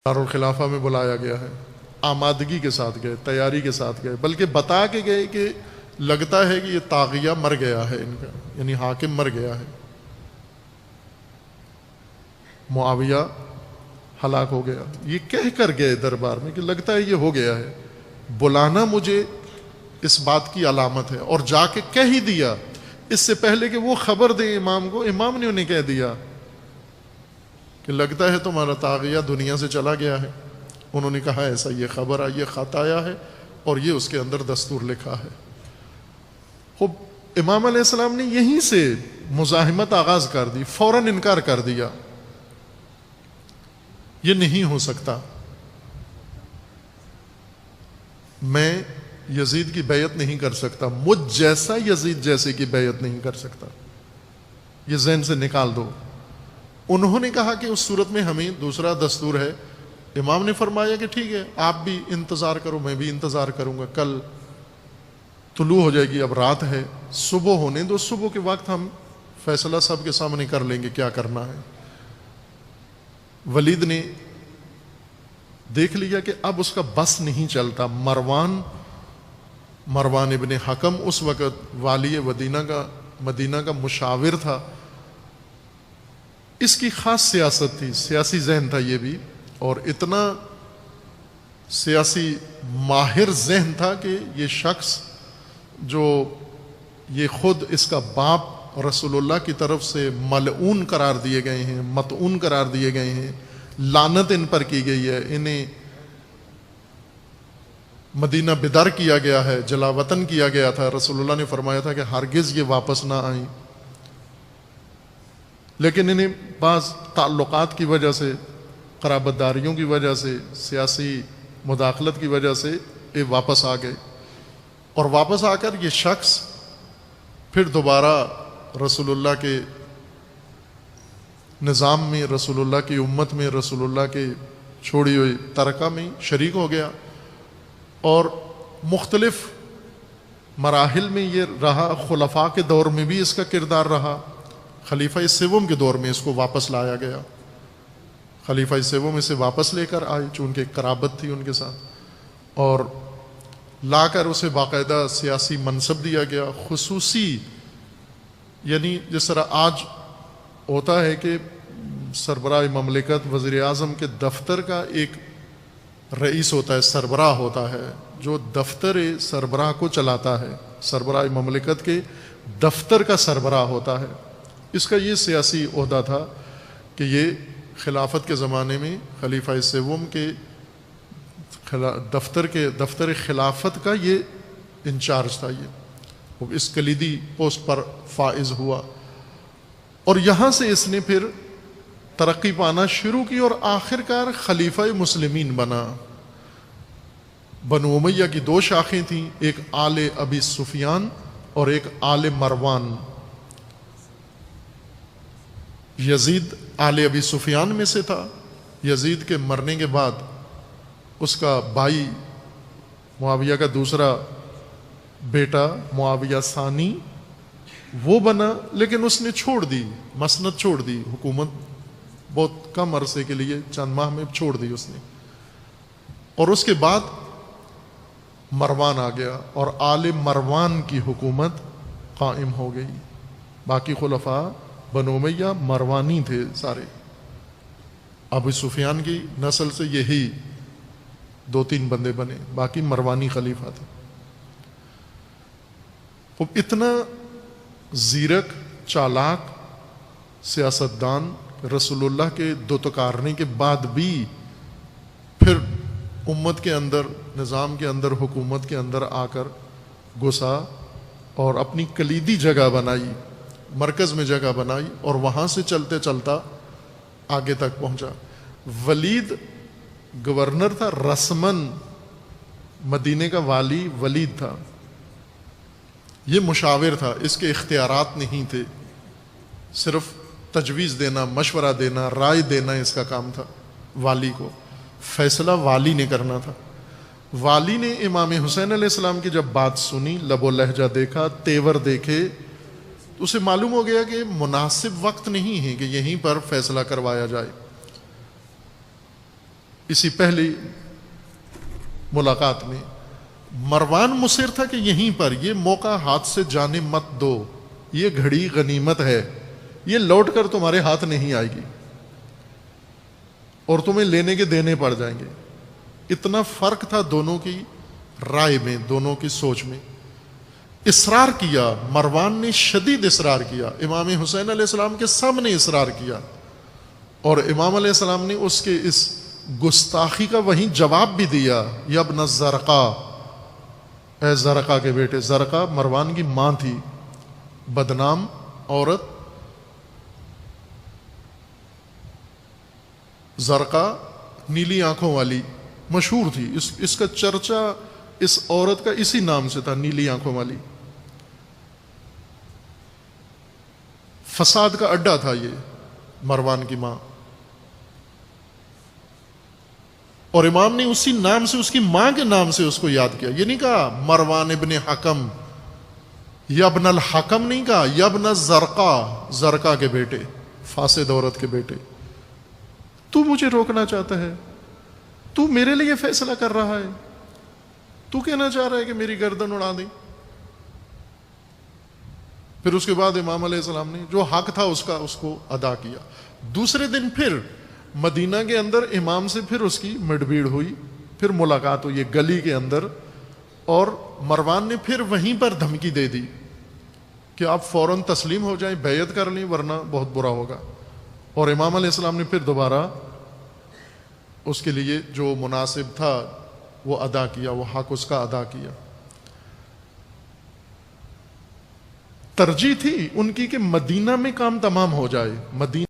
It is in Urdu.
دارالخلافہ میں بلایا گیا ہے، آمادگی کے ساتھ گئے، تیاری کے ساتھ گئے، بلکہ بتا کے گئے کہ لگتا ہے کہ یہ طاغیہ مر گیا ہے ان کا، یعنی حاکم مر گیا ہے، معاویہ ہلاک ہو گیا، یہ کہہ کر گئے دربار میں کہ لگتا ہے یہ ہو گیا ہے، بلانا مجھے اس بات کی علامت ہے، اور جا کے کہہ ہی دیا اس سے پہلے کہ وہ خبر دیں امام کو، امام نے انہیں کہہ دیا کہ لگتا ہے تمہارا طاغیہ دنیا سے چلا گیا ہے۔ انہوں نے کہا ایسا، یہ خبر آئی، یہ خط آیا ہے اور یہ اس کے اندر دستور لکھا ہے۔ خوب امام علیہ السلام نے یہیں سے مزاحمت آغاز کر دی، فوراً انکار کر دیا، یہ نہیں ہو سکتا، میں یزید کی بیعت نہیں کر سکتا، مجھ جیسا یزید جیسے کی بیعت نہیں کر سکتا، یہ ذہن سے نکال دو۔ انہوں نے کہا کہ اس صورت میں ہمیں دوسرا دستور ہے۔ امام نے فرمایا کہ ٹھیک ہے، آپ بھی انتظار کرو، میں بھی انتظار کروں گا، کل طلوع ہو جائے گی، اب رات ہے، صبح ہونے دو، صبح کے وقت ہم فیصلہ سب کے سامنے کر لیں گے کیا کرنا ہے۔ ولید نے دیکھ لیا کہ اب اس کا بس نہیں چلتا، مروان ابن حکم اس وقت والی مدینہ کا مشاور تھا، اس کی خاص سیاست تھی، سیاسی ذہن تھا یہ بھی، اور اتنا سیاسی ماہر ذہن تھا کہ یہ شخص جو یہ خود اس کا باپ رسول اللہ کی طرف سے ملعون قرار دیے گئے ہیں، مطعون قرار دیے گئے ہیں، لعنت ان پر کی گئی ہے، انہیں مدینہ بدر کیا گیا ہے، جلا وطن کیا گیا تھا، رسول اللہ نے فرمایا تھا کہ ہرگز یہ واپس نہ آئیں، لیکن انہیں بعض تعلقات کی وجہ سے، قرابت داریوں کی وجہ سے، سیاسی مداخلت کی وجہ سے یہ واپس آ گئے، اور واپس آ کر یہ شخص پھر دوبارہ رسول اللہ کے نظام میں، رسول اللہ کی امت میں، رسول اللہ کے چھوڑی ہوئی ترکہ میں شریک ہو گیا، اور مختلف مراحل میں یہ رہا، خلفاء کے دور میں بھی اس کا کردار رہا، خلیفہ سوم کے دور میں اس کو واپس لایا گیا، خلیفہ سوم اسے واپس لے کر آئے چونکہ قرابت تھی ان کے ساتھ، اور لا کر اسے باقاعدہ سیاسی منصب دیا گیا، خصوصی، یعنی جس طرح آج ہوتا ہے کہ سربراہ مملکت وزیر اعظم کے دفتر کا ایک رئیس ہوتا ہے، سربراہ ہوتا ہے جو دفتر سربراہ کو چلاتا ہے، سربراہ مملکت کے دفتر کا سربراہ ہوتا ہے، اس کا یہ سیاسی عہدہ تھا کہ یہ خلافت کے زمانے میں خلیفہ سوم کے دفتر خلافت کا یہ انچارج تھا، یہ اس کلیدی پوسٹ پر فائز ہوا، اور یہاں سے اس نے پھر ترقی پانا شروع کی اور آخر کار خلیفہ مسلمین بنا۔ بنو امیہ کی دو شاخیں تھیں، ایک آل ابی سفیان اور ایک آل مروان۔ یزید آل ابی سفیان میں سے تھا، یزید کے مرنے کے بعد اس کا بھائی معاویہ کا دوسرا بیٹا معاویہ ثانی وہ بنا، لیکن اس نے چھوڑ دی، مسند چھوڑ دی، حکومت بہت کم عرصے کے لیے چند ماہ میں چھوڑ دی اس نے، اور اس کے بعد مروان آ گیا اور آل مروان کی حکومت قائم ہو گئی۔ باقی خلفاء بنو امیہ مروانی تھے سارے، ابو سفیان کی نسل سے یہی دو تین بندے بنے، باقی مروانی خلیفہ تھے۔ اب اتنا زیرک، چالاک سیاستدان رسول اللہ کے دتکارنے کے بعد بھی پھر امت کے اندر، نظام کے اندر، حکومت کے اندر آ کر گھسا اور اپنی کلیدی جگہ بنائی، مرکز میں جگہ بنائی، اور وہاں سے چلتے چلتا آگے تک پہنچا۔ ولید گورنر تھا رسمن، مدینے کا والی ولید تھا، یہ مشاور تھا، اس کے اختیارات نہیں تھے، صرف تجویز دینا، مشورہ دینا، رائے دینا اس کا کام تھا، والی کو فیصلہ والی نے کرنا تھا۔ والی نے امام حسین علیہ السلام کی جب بات سنی، لب و لہجہ دیکھا، تیور دیکھے، تو اسے معلوم ہو گیا کہ مناسب وقت نہیں ہے کہ یہیں پر فیصلہ کروایا جائے۔ اسی پہلی ملاقات میں مروان مصر تھا کہ یہیں پر یہ موقع ہاتھ سے جانے مت دو، یہ گھڑی غنیمت ہے، یہ لوٹ کر تمہارے ہاتھ نہیں آئے گی اور تمہیں لینے کے دینے پڑ جائیں گے۔ اتنا فرق تھا دونوں کی رائے میں، دونوں کی سوچ میں۔ اصرار کیا، مروان نے شدید اصرار کیا، امام حسین علیہ السلام کے سامنے اصرار کیا، اور امام علیہ السلام نے اس کے اس گستاخی کا وہیں جواب بھی دیا، یا ابن الزرقا، اے زرقا کے بیٹے۔ زرقا مروان کی ماں تھی، بدنام عورت۔ زرقا نیلی آنکھوں والی مشہور تھی، اس کا چرچا اس عورت کا اسی نام سے تھا، نیلی آنکھوں والی۔ فساد کا اڈا تھا یہ مروان کی ماں، اور امام نے اسی نام سے، اس کی ماں کے نام سے اس کو یاد کیا۔ یہ نہیں کہا مروان ابن حکم، یا ابن الحکم نہیں کہا، یا ابن زرقا، زرقا کے بیٹے، فاسد عورت کے بیٹے۔ تو مجھے روکنا چاہتا ہے، تو میرے لیے فیصلہ کر رہا ہے، تو کہنا چاہ رہا ہے کہ میری گردن اڑا دیں۔ پھر اس کے بعد امام علیہ السلام نے جو حق تھا اس کو ادا کیا۔ دوسرے دن پھر مدینہ کے اندر امام سے پھر اس کی مڈبھیڑ ہوئی، پھر ملاقات ہوئی گلی کے اندر، اور مروان نے پھر وہیں پر دھمکی دے دی کہ آپ فوراً تسلیم ہو جائیں، بیعت کر لیں، ورنہ بہت برا ہوگا۔ اور امام علیہ السلام نے پھر دوبارہ اس کے لیے جو مناسب تھا وہ ادا کیا، وہ حق اس کا ادا کیا۔ ترجیح تھی ان کی کہ مدینہ میں کام تمام ہو جائے، مدینہ